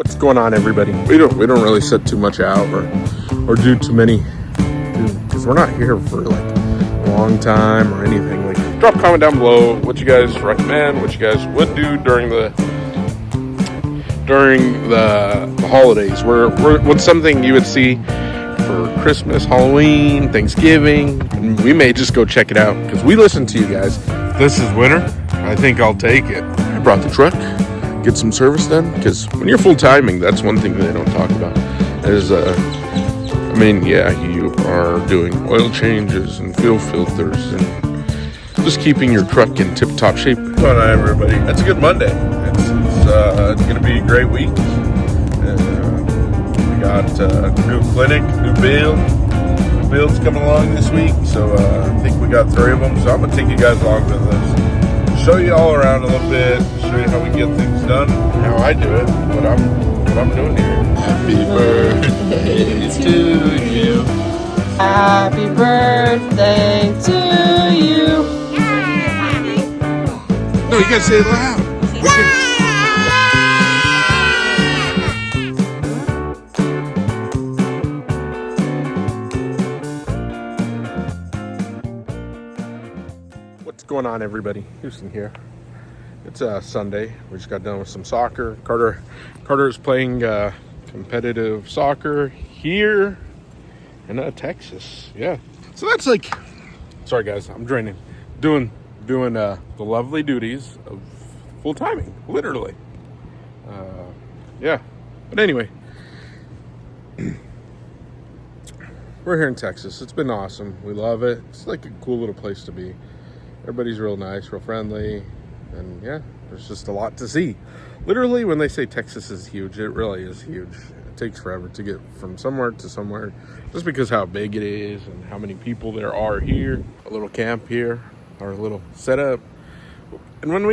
What's going on, everybody? We don't really set too much out or do too many, because we're not here for like a long time or anything. Like, drop a comment down below what you guys recommend, what you guys would do during the holidays. What's something you would see for Christmas, Halloween, Thanksgiving, and we may just go check it out because we listen to you guys. This is winter. I think I'll take it. I brought the truck. Get some service done, because when you're full timing, that's one thing they don't talk about. Is you are doing oil changes and fuel filters and just keeping your truck in tip-top shape. What's going on, everybody? It's a good Monday. It's going to be a great week. We got new clinic, new builds coming along this week. So I think we got 3 of them. So I'm going to take you guys along with us. Show you all around a little bit, show you how we get things done, how I do it, what I'm doing here. Happy birthday to you. Happy birthday to you. No, you gotta say it loud. What's going on, everybody? Huston here. It's Sunday. We just got done with some soccer. Carter is playing competitive soccer here in Texas. Yeah. So that's like, sorry guys, I'm draining. Doing the lovely duties of full timing, literally. Yeah. But anyway, we're here in Texas. It's been awesome. We love it. It's like a cool little place to be. Everybody's real nice, real friendly, and yeah, there's just a lot to see. Literally, when they say Texas is huge, it really is huge. It takes forever to get from somewhere to somewhere, just because how big it is and how many people there are here. A little camp here, our little setup. And when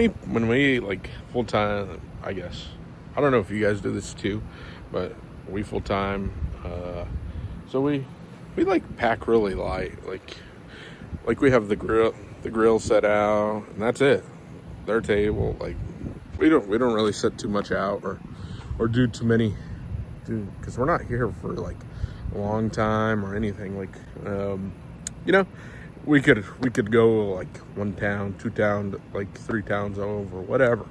we like full time, I guess, I don't know if you guys do this too, but we full time. So we like pack really light, like we have the grill set out, and that's it. Their table, like we don't really set too much out or do too many, because we're not here for like a long time or anything. Like we could go like 1 town, 2 towns, like 3 towns over, whatever.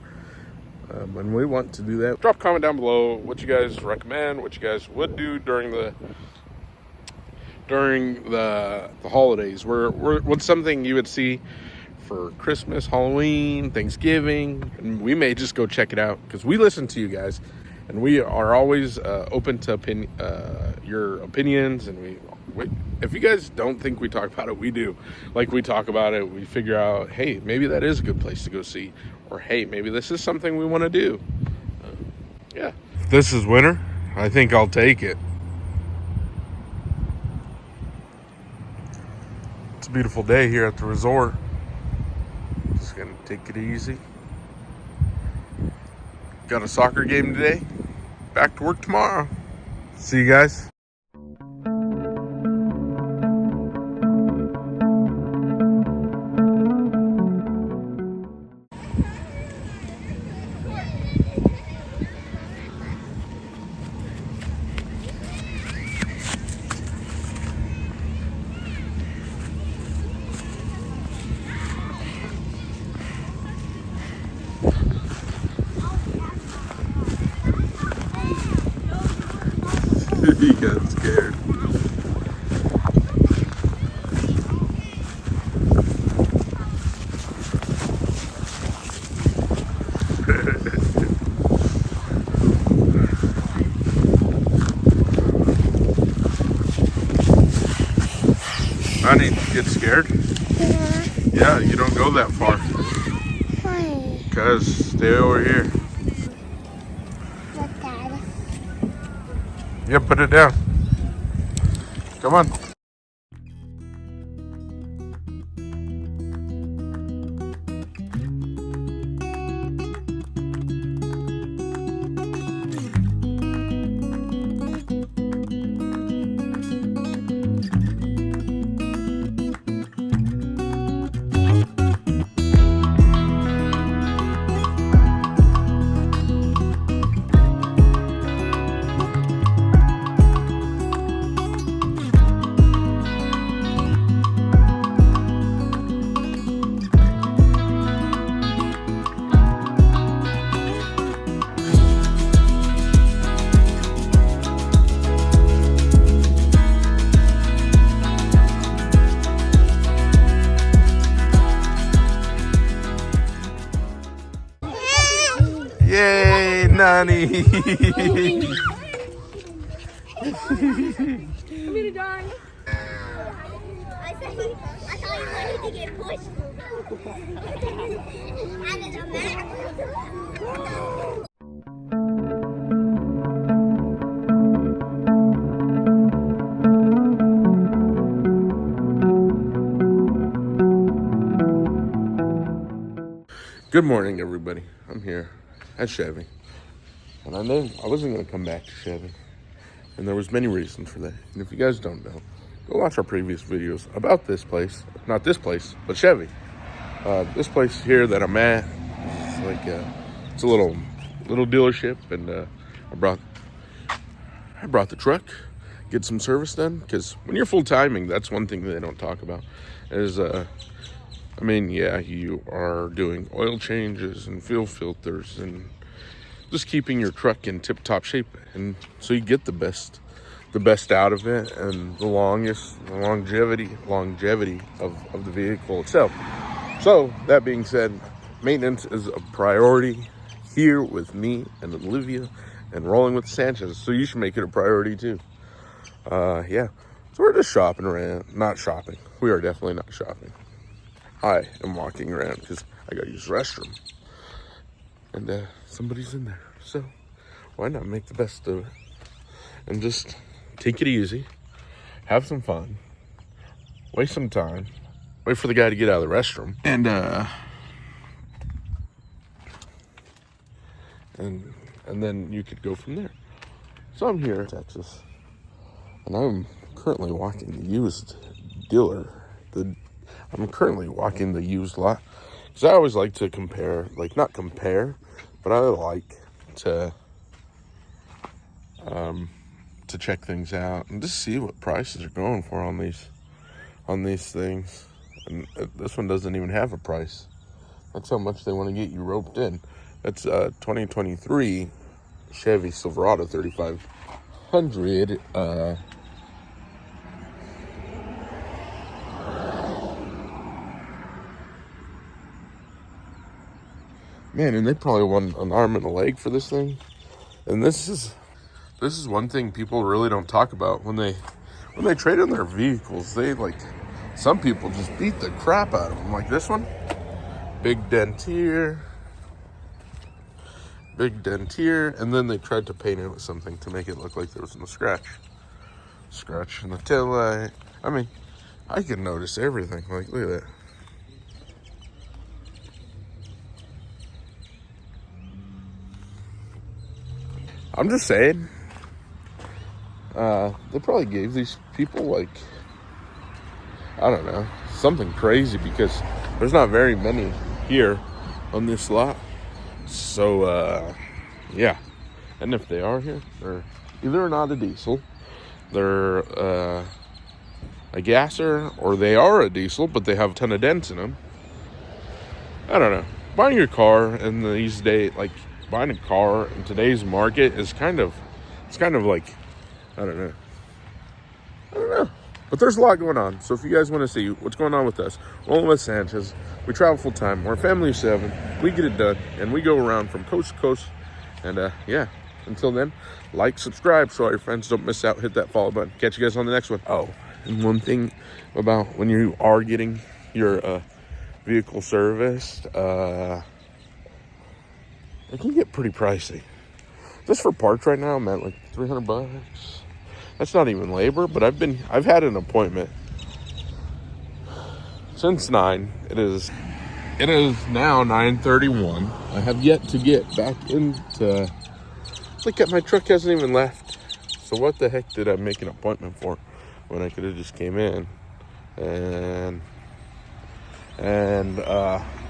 When we want to do that, drop a comment down below what you guys recommend, what you guys would do during the holidays. What's something you would see for Christmas, Halloween, Thanksgiving, and we may just go check it out because we listen to you guys, and we are always open to your opinions. And if you guys don't think we talk about it, we do. Like, we talk about it, we figure out, hey, maybe that is a good place to go see, or hey, maybe this is something we want to do. Yeah. If this is winter, I think I'll take it. It's a beautiful day here at the resort. Just gonna take it easy. Got a soccer game today. Back to work tomorrow. See you guys. He got scared. Honey, get scared? Yeah, you don't go that far. Why? Because stay over here. Look, Dad. Yeah, put it down. Come on. Johnny. I thought you wanted to get pushed. And it's a map. Good morning, everybody. I'm here at Chevy, and I know I wasn't going to come back to Chevy, and there was many reasons for that. And if you guys don't know, go watch our previous videos about this place. Not this place, but Chevy. This place here that I'm at, it's like it's a little dealership, and I brought the truck, get some service done, because when you're full timing, that's one thing that they don't talk about. Is I mean, yeah, you are doing oil changes and fuel filters and just keeping your truck in tip-top shape, and so you get the best out of it and the longevity of the vehicle itself. So that being said, maintenance is a priority here with me and Olivia and Rolling With The Sanchezs, so you should make it a priority too. Yeah, so we're just shopping around. Not shopping. We are definitely not shopping. I am walking around because I gotta use the restroom, and somebody's in there, so why not make the best of it and just take it easy, have some fun, waste some time, wait for the guy to get out of the restroom, and then you could go from there. So I'm here in Texas, and I'm currently walking the used dealer. I'm currently walking the used lot because I always like to compare, like not compare, but I like to check things out and just see what prices are going for on these things. And this one doesn't even have a price. That's how much they want to get you roped in. That's 2023 Chevy Silverado 3500. Man, and they probably won an arm and a leg for this thing. And this is one thing people really don't talk about when they trade in their vehicles. They some people just beat the crap out of them. Like this one, big dent here, and then they tried to paint it with something to make it look like there was no scratch in the tail light. I mean, I can notice everything. Like, look at that. I'm just saying, they probably gave these people, I don't know, something crazy, because there's not very many here on this lot. So, yeah. And if they are here, they're either not a diesel, they're a gasser, or they are a diesel, but they have a ton of dents in them. I don't know. Buying your car in these days, buying a car in today's market is kind of like, I don't know. But there's a lot going on. So if you guys want to see what's going on with us, Rolling With Sanchezs, we travel full time. We're a family of 7. We get it done, and we go around from coast to coast. And yeah, until then, like, subscribe so all your friends don't miss out. Hit that follow button. Catch you guys on the next one. Oh, and one thing about when you are getting your vehicle serviced, it can get pretty pricey. Just for parts right now, I'm at like $300. That's not even labor, but I've had an appointment since 9. It is now 9:31. I have yet to get back into. Look at my truck hasn't even left. So what the heck did I make an appointment for when I could have just came in? And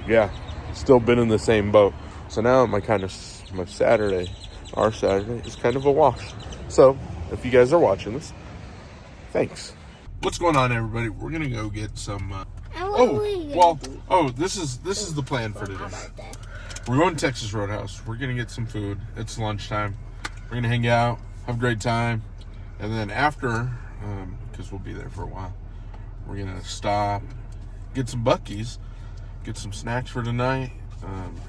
yeah, still been in the same boat. So now our Saturday is kind of a wash. So if you guys are watching this, thanks. What's going on, everybody? We're gonna go get some. This is the plan for today. We're going to Texas Roadhouse. We're gonna get some food. It's lunchtime. We're gonna hang out, have a great time, and then after, because we'll be there for a while, we're gonna stop, get some Buc-ee's, get some snacks for tonight.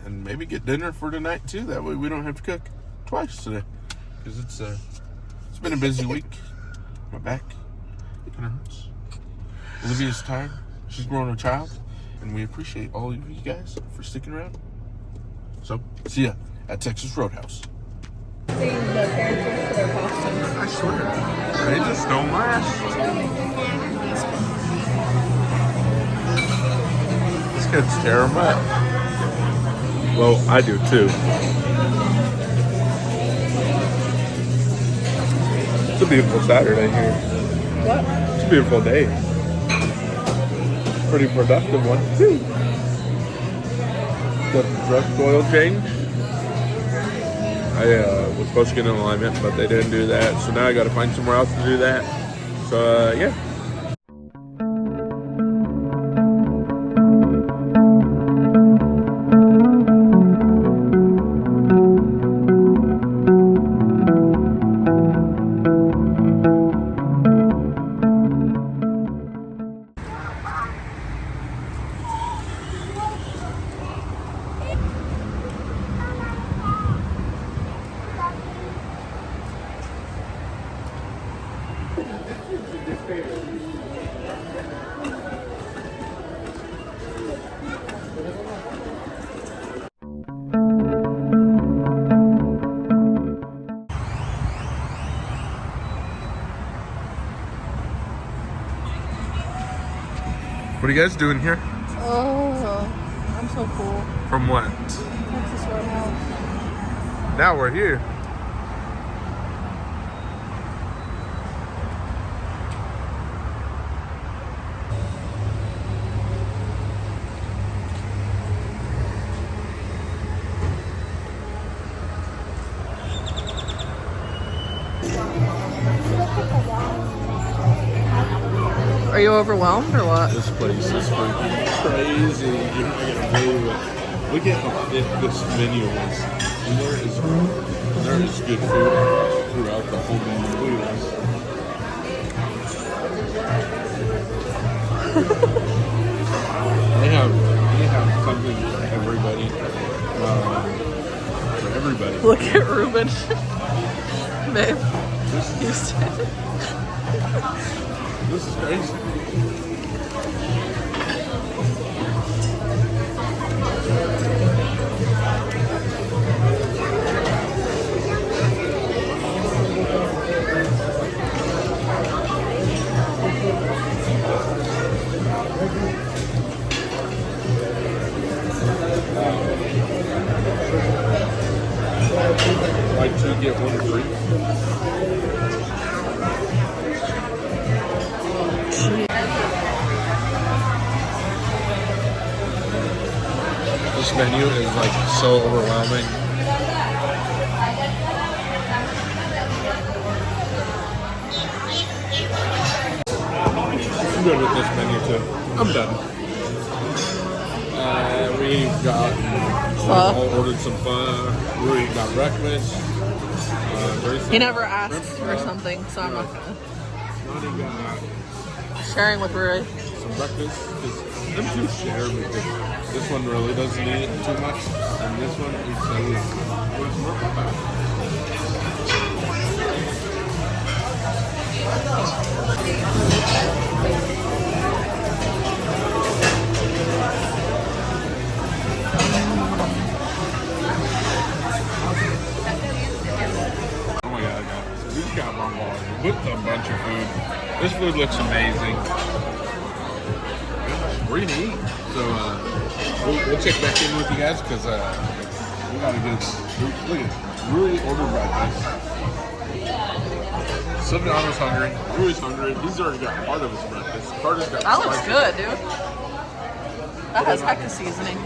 And maybe get dinner for tonight too. That way we don't have to cook. twice today because it's been a busy week. My back kind of hurts. Olivia's tired. She's growing a child, and we appreciate all of you guys for sticking around. So, see ya at Texas Roadhouse. Seeing the characters for their costumes. I swear, they just don't last. These kids tear them up. Well, I do too. It's a beautiful Saturday here. What? It's a beautiful day. Pretty productive one too. The drug oil change. I was supposed to get an alignment, but they didn't do that. So now I got to find somewhere else to do that. So yeah. What are you guys doing here? Oh, I'm so full. From what? Texas Roadhouse. Now we're here. Are you overwhelmed or what? This place is freaking crazy. You're not gonna believe it. Look at how thick this menu is. And there is good food throughout the whole menu. Look at this. They have something for everybody. For everybody. Look at Ruben. Babe. Huston. This is crazy. Like 2 get 1 free. This menu is like so overwhelming. I'm good with this menu too. I'm done. We've got all ordered some pho. We got breakfast. He never asked for something, so I'm not gonna. Lonnie got Sharing with Rory. some breakfast because them two share because this one really doesn't eat too much, and this one eats Oh my god, guys. We just got bombarded with a bunch of food. This food looks amazing. We're gonna eat. So we'll check back in with you guys because we gotta get look at Rui ordered breakfast. Silviano's hungry. Rui's hungry. He's already got part of his breakfast. Carter's got That looks spicy. good, dude. That has hecka seasoning.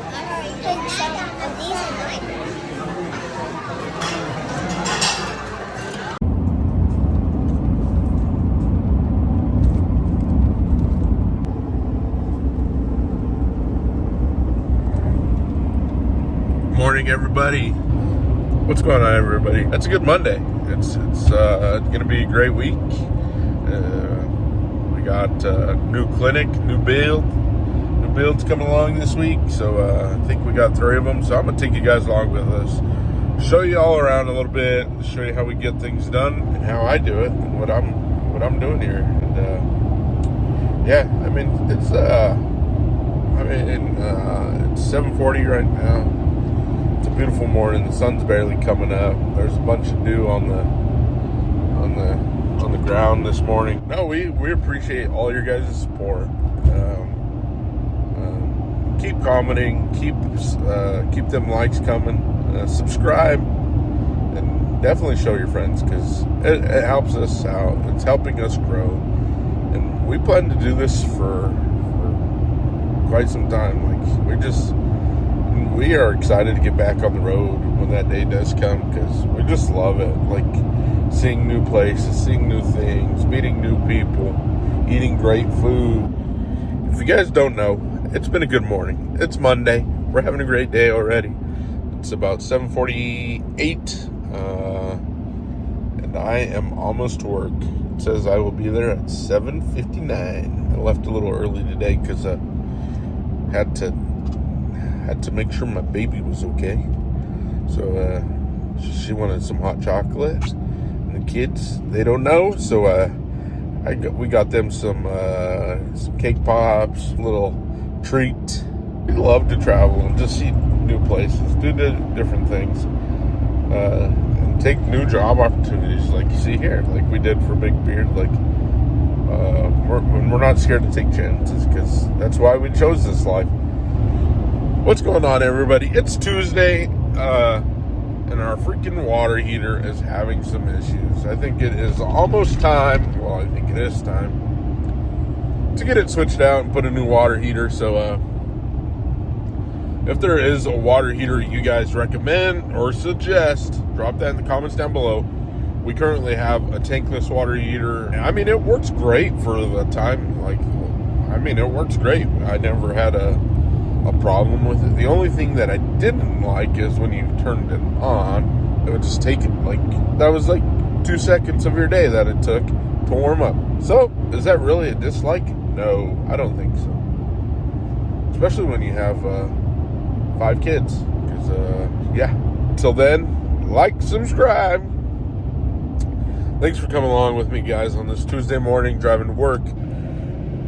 Morning, everybody. What's going on, everybody? It's a good Monday. It's gonna be a great week. We got new clinic, new builds coming along this week. So I think we got 3 of them. So I'm gonna take you guys along with us. show you all around a little bit, show you how we get things done and how I do it and what I'm doing here. And yeah, I mean it's 7:40 right now. It's a beautiful morning. The sun's barely coming up. There's a bunch of dew on the ground this morning. No, we appreciate all your guys' support. Keep commenting, keep them likes coming, subscribe, and definitely show your friends, because it helps us out. It's helping us grow, and we plan to do this for quite some time. Like we are excited to get back on the road when that day does come, because we just love it. Like seeing new places, seeing new things, meeting new people, eating great food. If you guys don't know, it's been a good morning. It's Monday. We're having a great day already. It's about 7:48, and I am almost to work. It says I will be there at 7:59. I left a little early today because I had to make sure my baby was okay. So she wanted some hot chocolate, and the kids, they don't know. So we got them some cake pops, little treat. We love to travel and just see new places, do different things, and take new job opportunities, like you see here, like we did for Big Beard. Like we're not scared to take chances, because that's why we chose this life. What's going on, everybody? It's Tuesday, and our freaking water heater is having some issues. I think it is almost time. Well, I think it is time to get it switched out and put a new water heater. So if there is a water heater you guys recommend or suggest, drop that in the comments down below. We currently have a tankless water heater. I mean, it works great for the time. It works great. I never had a problem with it. The only thing that I didn't like is when you turned it on, it would just take that was like 2 seconds of your day that it took to warm up. So is that really a dislike? No, I don't think so. Especially when you have 5 kids. Because yeah. Till then, like, subscribe. Thanks for coming along with me, guys, on this Tuesday morning driving to work.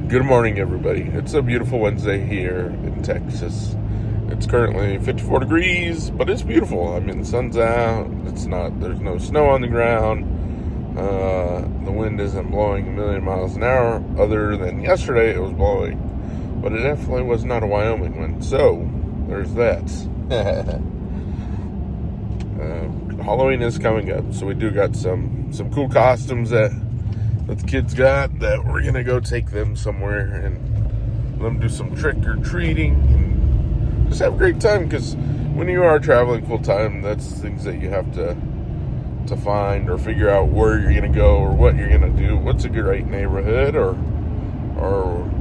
Good morning, everybody. It's a beautiful Wednesday here in Texas. It's currently 54 degrees, but it's beautiful. I mean, the sun's out. There's no snow on the ground. The wind isn't blowing a million miles an hour, other than yesterday it was blowing. But it definitely was not a Wyoming wind. So, there's that. Halloween is coming up, so we do got some cool costumes that the kids got, that we're gonna go take them somewhere and let them do some trick-or-treating and just have a great time, because when you are traveling full-time, that's things that you have to find or figure out where you're gonna go or what you're gonna do, what's a great neighborhood, or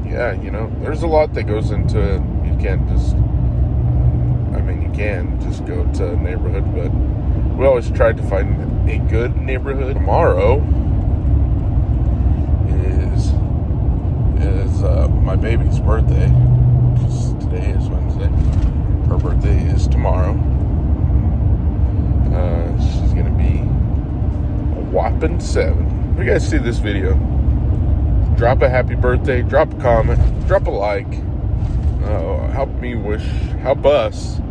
yeah, there's a lot that goes into it. You can't just, you can just go to a neighborhood, but we always try to find a good neighborhood. Tomorrow is my baby's birthday. Today is Wednesday. Her birthday is tomorrow. She's gonna be a whopping 7. If you guys see this video, drop a happy birthday, drop a comment, drop a like. Help us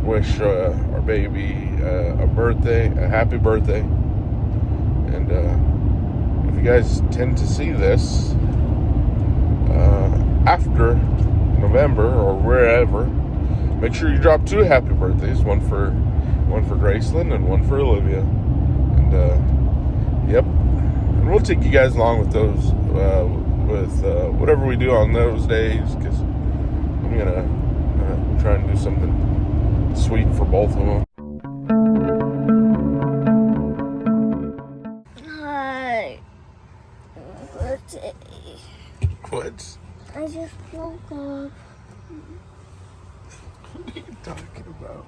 wish our baby a happy birthday. And if you guys tend to see this after November or wherever, make sure you drop 2 happy birthdays, one for Graceland and one for Olivia. And yep, and we'll take you guys along with those, with whatever we do on those days, because I'm gonna try and do something sweet for both of them. Hi. Birthday. What? I just woke up. What are you talking about?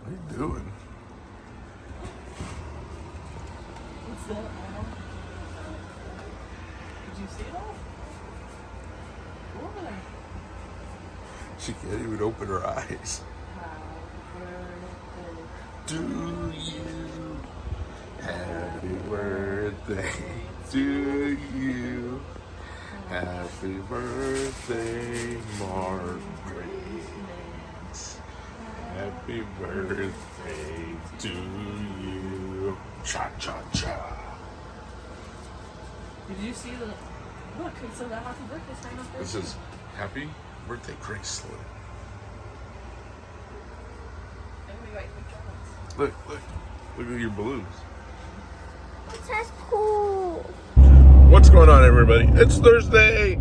What are you doing? What's that, Mama? Did you see it all? Why? She can't even open her eyes. To you. Happy birthday to you. Happy birthday, Margaret. Happy birthday to you. Cha cha cha. Did you see the look? It said a happy birthday sign up there. This is happy birthday, Graceland. Look at your balloons. That's cool. What's going on, everybody? It's Thursday.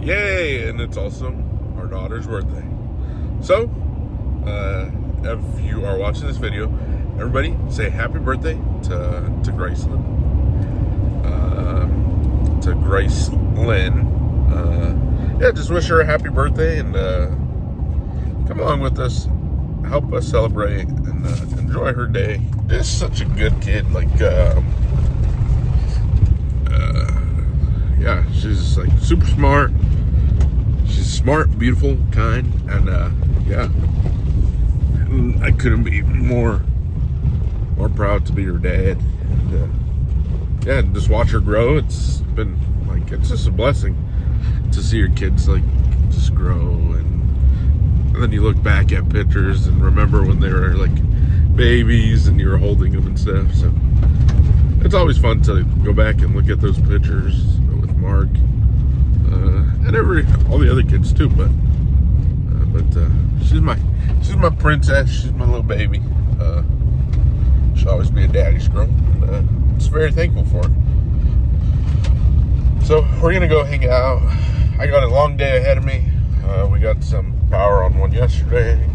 Yay! And it's also our daughter's birthday. So, if you are watching this video, everybody say happy birthday to Graceland. To Grace Lynn. Yeah, just wish her a happy birthday and come along with us. Help us celebrate and enjoy her day. Just such a good kid. Like, yeah, she's like super smart. She's smart, beautiful, kind, and yeah, and I couldn't be more proud to be her dad. And yeah, and just watch her grow. It's been like, it's just a blessing to see your kids like just grow, and then you look back at pictures and remember when they were like babies and you were holding them and stuff. So it's always fun to go back and look at those pictures with Mark and all the other kids too. But she's my princess. She's my little baby. She'll always be a daddy's girl. I'm just very thankful for her. So we're gonna go hang out. I got a long day ahead of me. We got some power on one yesterday.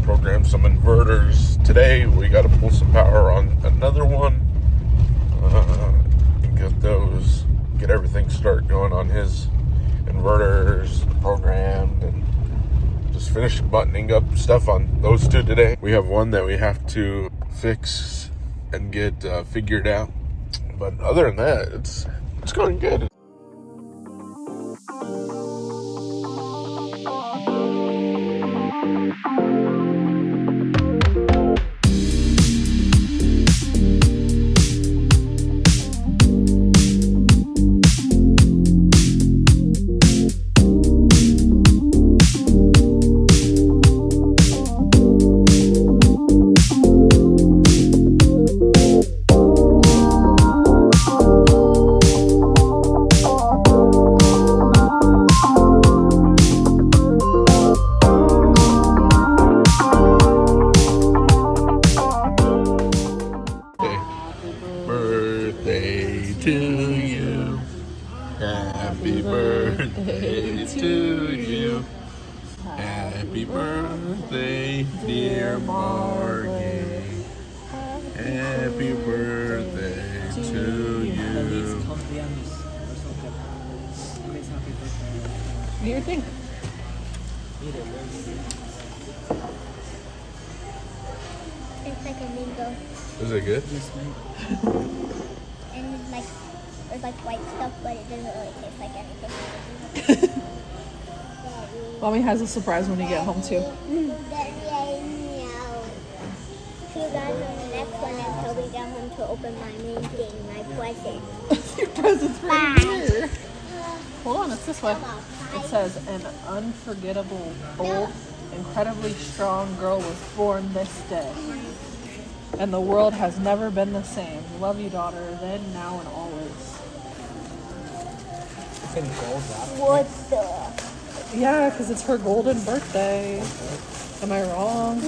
Programmed some inverters today. We got to pull some power on another one. Get everything started going on his inverters programmed, and just finish buttoning up stuff on those two today. We have one that we have to fix and get figured out. But other than that, it's going good. Happy birthday to you. Happy birthday, dear Margie. Happy birthday to you. Do your thing. It's like a mango. Is it good? And it's like, there's like white stuff, but it doesn't really taste like anything. Mommy has a surprise when you get home too. See you guys on the next one until we get home to open my main thing, my present. Your present's right here. Hold on, it's this way. It says, an unforgettable, bold, incredibly strong girl was born this day. And the world has never been the same. Love you, daughter, then, now, and always. It's in gold wrap. What the? Yeah, because it's her golden birthday. Am I wrong?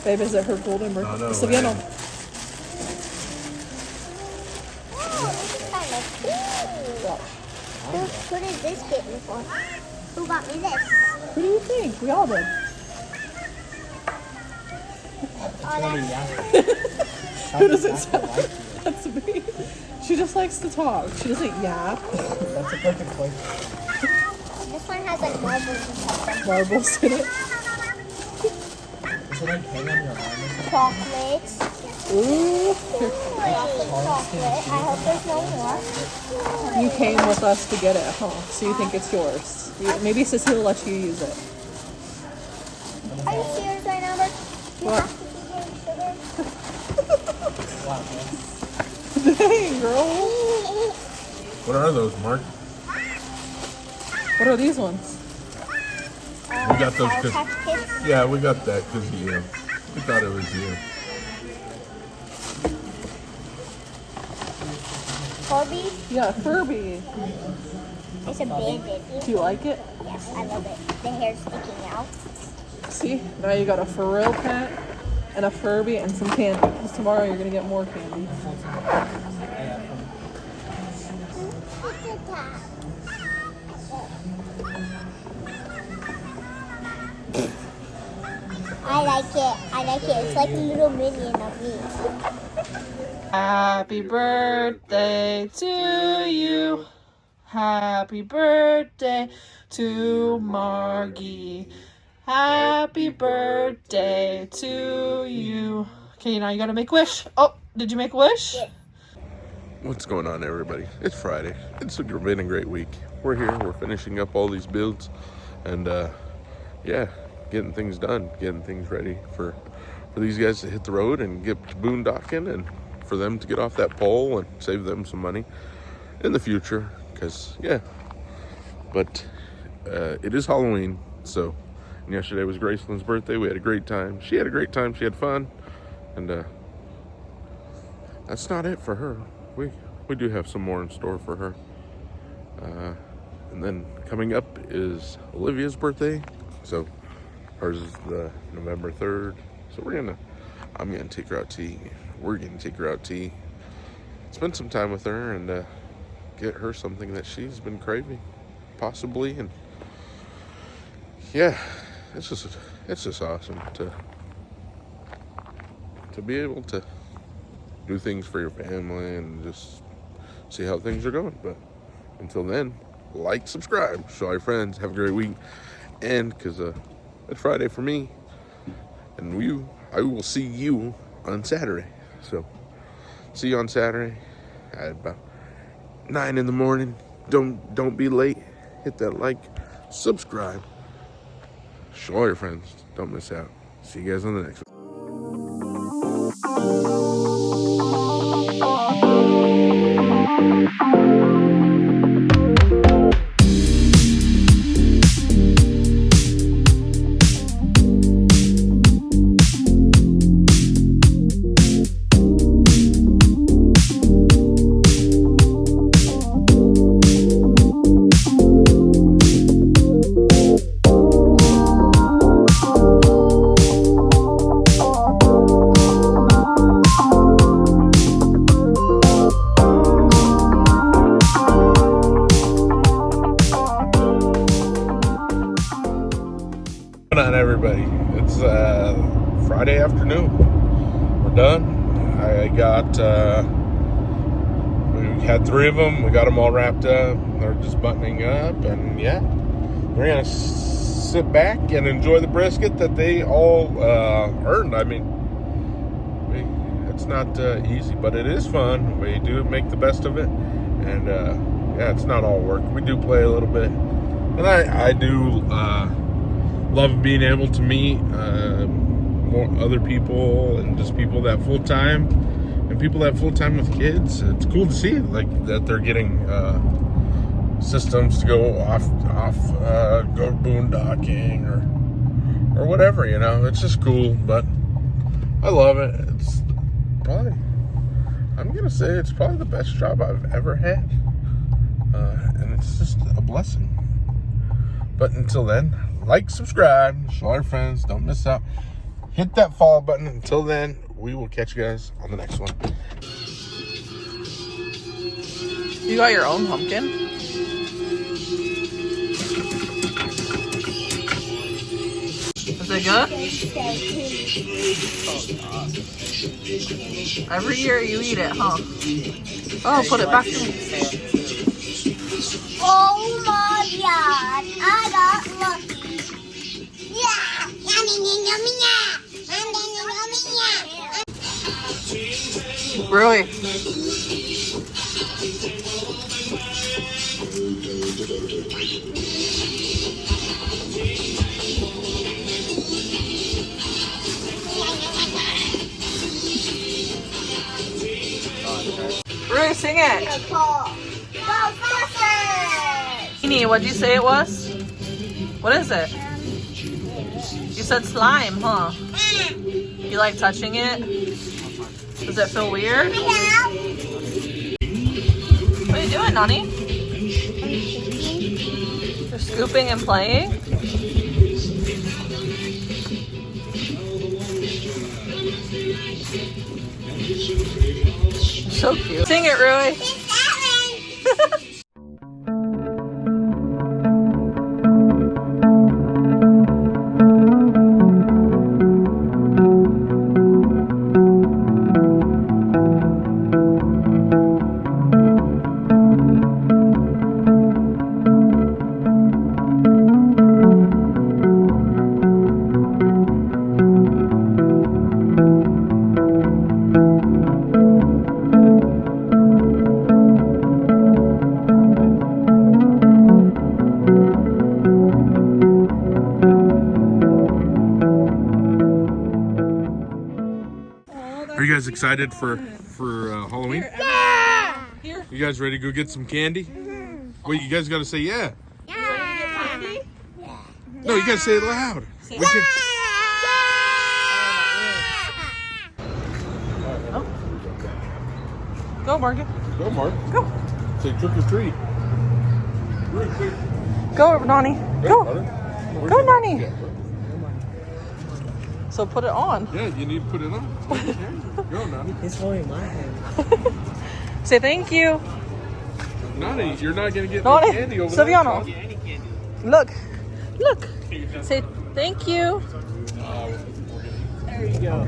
Babe, is it her golden birthday? No, Está bien, no? Oh, this is kind of cool. Who did this get me for? Who got me this? Who do you think? We all did. Who does it sound like? That's me. She just likes to talk. She doesn't yap. That's a perfect place. This one has like marbles and stuff. Marbles in it. Is it like hang on your arm or something? Chocolates. Ooh. Chocolate. I hope there's no more. You came with us to get it, huh? So you think it's yours. Maybe Cecile will let you use it. Are you serious right now, Bert? You What? have to be getting sugar. Wow, man. Dang, girl. What are those, Mark? What are these ones? We got those Sour 'cause- Patch Kids. Yeah, we got that because of you. We thought it was you. Furby. Yeah, Furby. It's a bandit. Do you like it? Yes, I love it. The hair's sticking out. See, now you got a for real pet and a Furby and some candy. Because tomorrow you're gonna get more candy. I like it. I like it. It's like a little minion of me. Happy birthday to you. Happy birthday to Margie. Happy birthday to you. Okay, now you gotta make a wish. Oh, did you make a wish? Yeah. What's going on, everybody? It's Friday. It's been a great week. We're here. We're finishing up all these builds, and yeah, getting things done, getting things ready for these guys to hit the road and get to boondocking, and for them to get off that pole and save them some money in the future. Because yeah, but it is Halloween, so. And yesterday was Graceland's birthday. We had a great time. She had a great time. She had fun, and that's not it for her. We do have some more in store for her. And then coming up is Olivia's birthday. So hers is the November 3rd. So I'm gonna take her out to eat. We're gonna take her out to eat. Spend some time with her and get her something that she's been craving, possibly. And yeah, it's just awesome to be able to do things for your family and just see how things are going. But until then, like, subscribe, show all your friends, have a great week. And because it's Friday for me, and I will see you on Saturday. So see you on Saturday at about 9 in the morning. Don't be late. Hit that like, subscribe, show all your friends. Don't miss out. See you guys on the next one. On everybody, it's Friday afternoon. We're done. I got we had 3 of them. We got them all wrapped up. They're just buttoning up, and yeah, we're gonna sit back and enjoy the brisket that they all earned. I mean, it's not easy, but it is fun. We do make the best of it, and yeah, it's not all work. We do play a little bit, and I do love being able to meet more other people, and just people that full time, and people that full time with kids. It's cool to see like that they're getting systems to go off go boondocking or whatever, you know. It's just cool, but I love it. It's probably, I'm gonna say it's probably the best job I've ever had, and it's just a blessing. But until then, like, subscribe, show our friends, don't miss out. Hit that follow button. Until then, we will catch you guys on the next one. You got your own pumpkin? Is it good? Every year you eat it, huh? Oh, put it back in. Oh my God! I got lucky. Yeah! Yummy, yummy, yummy. Really? sing it. Ghostbusters! What'd you say it was? What is it? You said slime, huh? You like touching it? Does it feel weird? What are you doing, Nani? You're scooping and playing? So cute. Sing it, Rui. Are you guys excited for Halloween? Yeah! Here. You guys ready to go get some candy? Wait, you guys gotta say yeah. Candy? No, you gotta say it loud. Say We can- Go, Morgan. Go, Mark. Go. Say trick or treat. Go, Nani. Go. Go, Go, Nani. So put it on. Yeah, you need to put it on. Go, Nani. He's holding my hand. Say thank you. Nani, you're not gonna get no Nani. candy over Silviano. there. Look. Look. Say thank you. There you go.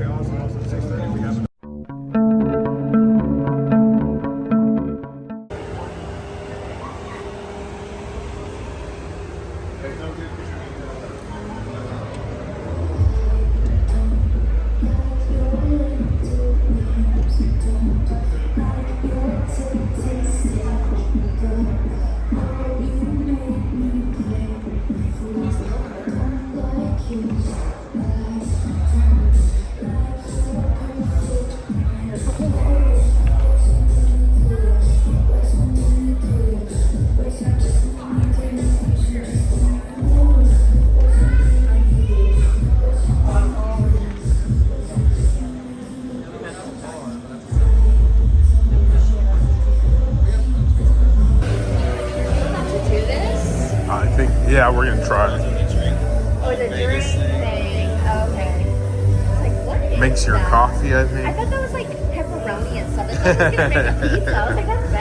I think, yeah, we're gonna try. Oh, the drink thing. Okay. Like, what is Makes your that? coffee, I I think. thought that was like pepperoni and stuff. It's like gonna make a pizza. I was like, that's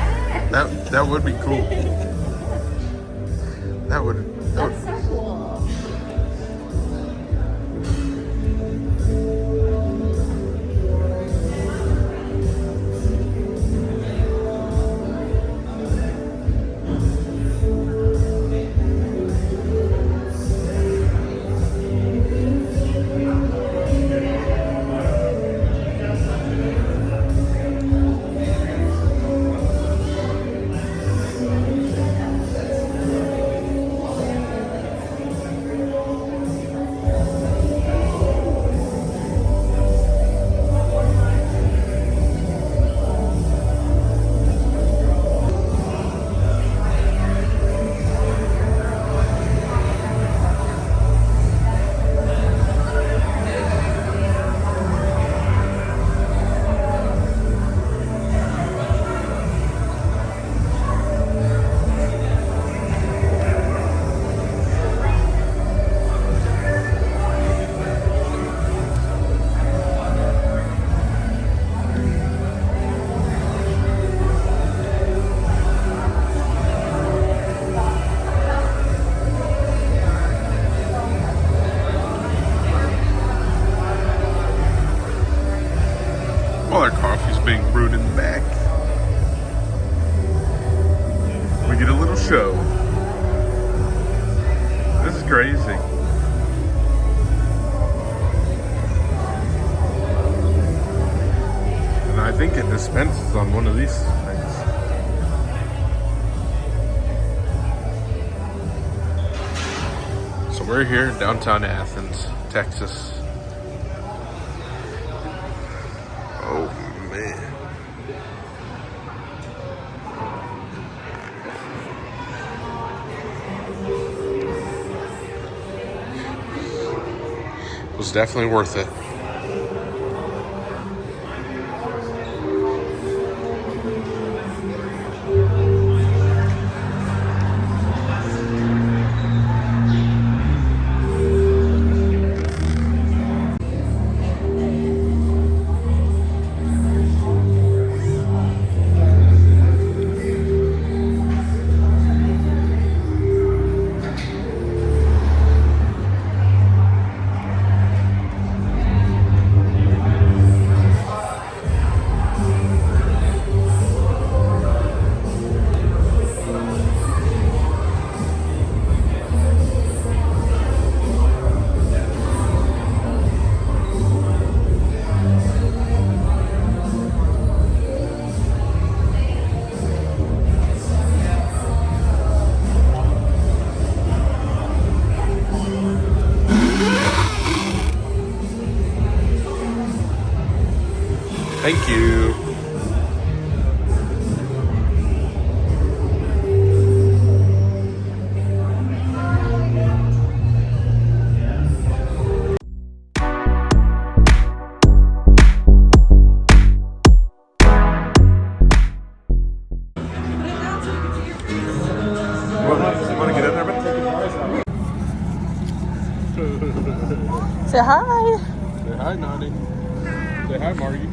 bad. That would be cool. That would. That's so cool. All our coffee's being brewed in the back. We get a little show. This is crazy. And I think it dispenses on one of these things. So we're here in downtown Athens, Texas. Oh man. was definitely worth it. Thank you. You want to get in there, man? Say hi. Say hi, Nani. Say hi, Margie.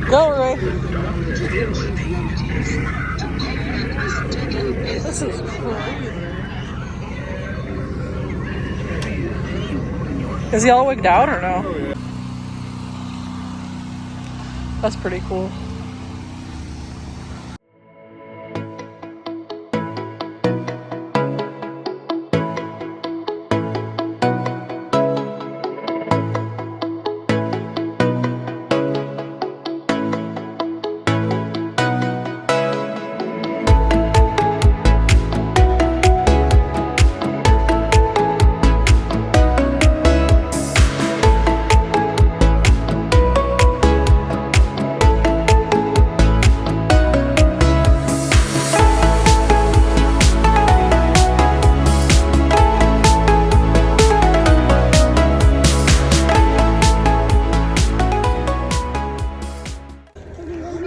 Go, Ray. This is crazy. Is he all wigged out or no? Oh, yeah. That's pretty cool.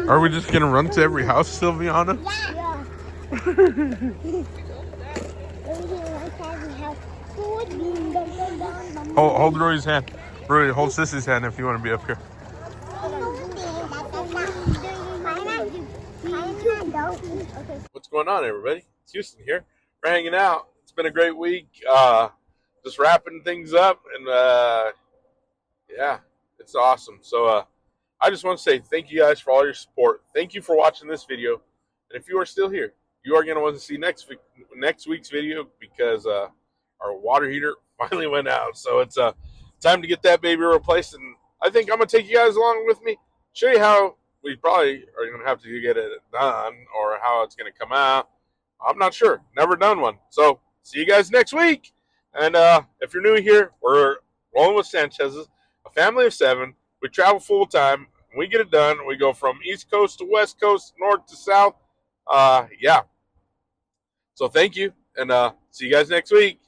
Are we just gonna run to every house, Silviana? Yeah. Hold Rory's hand. Rory, hold Sissy's hand if you want to be up here. What's going on, everybody? It's Huston here. We're hanging out. It's been a great week. Just wrapping things up, and yeah, it's awesome. So I just want to say thank you guys for all your support. Thank you for watching this video. And if you are still here, you are going to want to see next week's video because our water heater finally went out. So it's time to get that baby replaced. And I think I'm going to take you guys along with me, show you how we probably are going to have to get it done or how it's going to come out. I'm not sure. Never done one. So see you guys next week. And if you're new here, we're Rolling with Sanchezs, a family of 7. We travel full time. We get it done. We go from East Coast to West Coast, North to South. Yeah. So thank you, and see you guys next week.